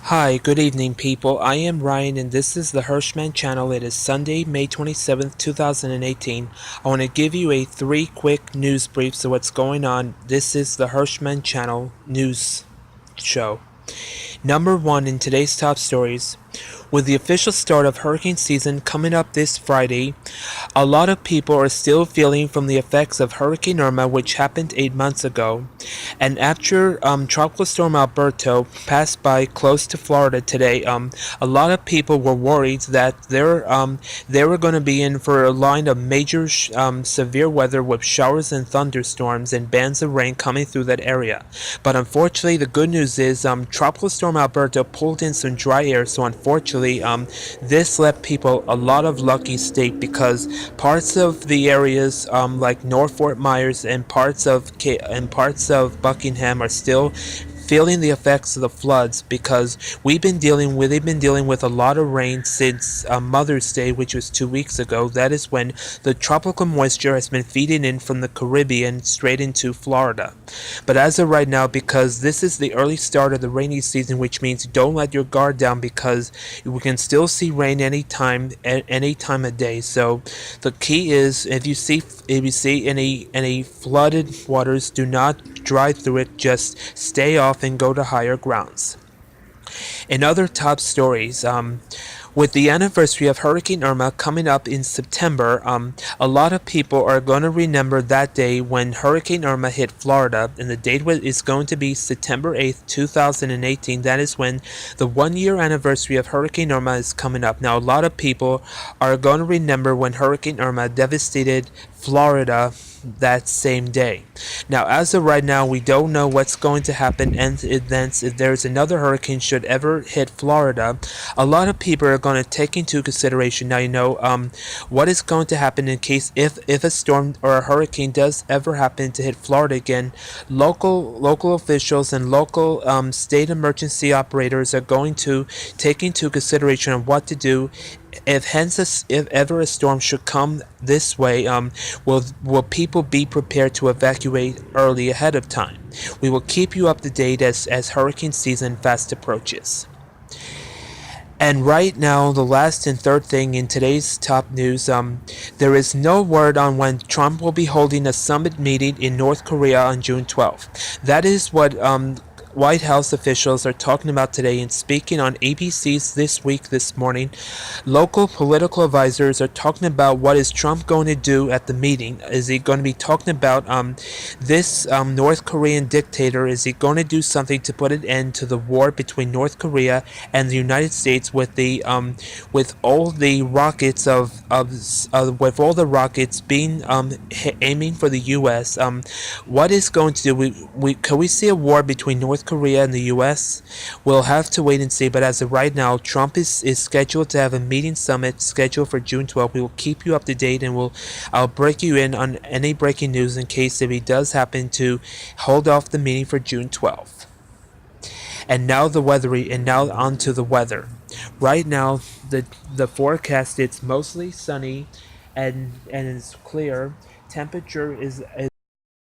Hi, good evening, people. I am Ryan, and this is the Hirschman channel. It is Sunday, May 27th, 2018. I want to give you a three quick news briefs of what's going on. This is the Hirschman channel news show. Number one in today's top stories. With the official start of hurricane season coming up this Friday, a lot of people are still feeling from the effects of Hurricane Irma, which happened 8 months ago. And after Tropical Storm Alberto passed by close to Florida today, a lot of people were worried that they were going to be in for a line of major severe weather with showers and thunderstorms and bands of rain coming through that area. But unfortunately, the good news is Tropical Storm Alberto pulled in some dry air, so unfortunately, this left people a lot of lucky state because parts of the areas like North Fort Myers and parts of Buckingham are still feeling the effects of the floods because they've been dealing with a lot of rain since Mother's Day, which was 2 weeks ago. That is when the tropical moisture has been feeding in from the Caribbean straight into Florida. But as of right now, because this is the early start of the rainy season, which means don't let your guard down because we can still see rain any time of day. So the key is if you see any flooded waters, do not drive through it. Just stay off and go to higher grounds. In other top stories, with the anniversary of Hurricane Irma coming up in September, a lot of people are going to remember that day when Hurricane Irma hit Florida, and the date is going to be September 8th, 2018. That is when the 1 year anniversary of Hurricane Irma is coming up. Now, a lot of people are going to remember when Hurricane Irma devastated Florida that same day. Now, as of right now, we don't know what's going to happen, and thence if there's another hurricane should ever hit Florida, a lot of people are going to take into consideration. Now, what is going to happen in case if a storm or a hurricane does ever happen to hit Florida again. Local officials and local state emergency operators are going to take into consideration of what to do if ever a storm should come this way. Will people be prepared to evacuate early ahead of time? We will keep you up to date as hurricane season fast approaches. And right now, the last and third thing in today's top news, there is no word on when Trump will be holding a summit meeting in North Korea on June 12th. That is what White House officials are talking about today, and speaking on ABC's this morning. Local political advisors are talking about what is Trump going to do at the meeting. Is he going to be talking about this North Korean dictator? Is he going to do something to put an end to the war between North Korea and the United States with with all the rockets with all the rockets being aiming for the U.S.? What is going to do? Can we see a war between North Korea and the U.S.? We'll have to wait and see. But as of right now, Trump is scheduled to have a meeting summit scheduled for June 12th. We will keep you up to date, and I'll break you in on any breaking news in case if he does happen to hold off the meeting for June 12th. And now on to the weather. Right now, the forecast, it's mostly sunny and it's clear. Temperature is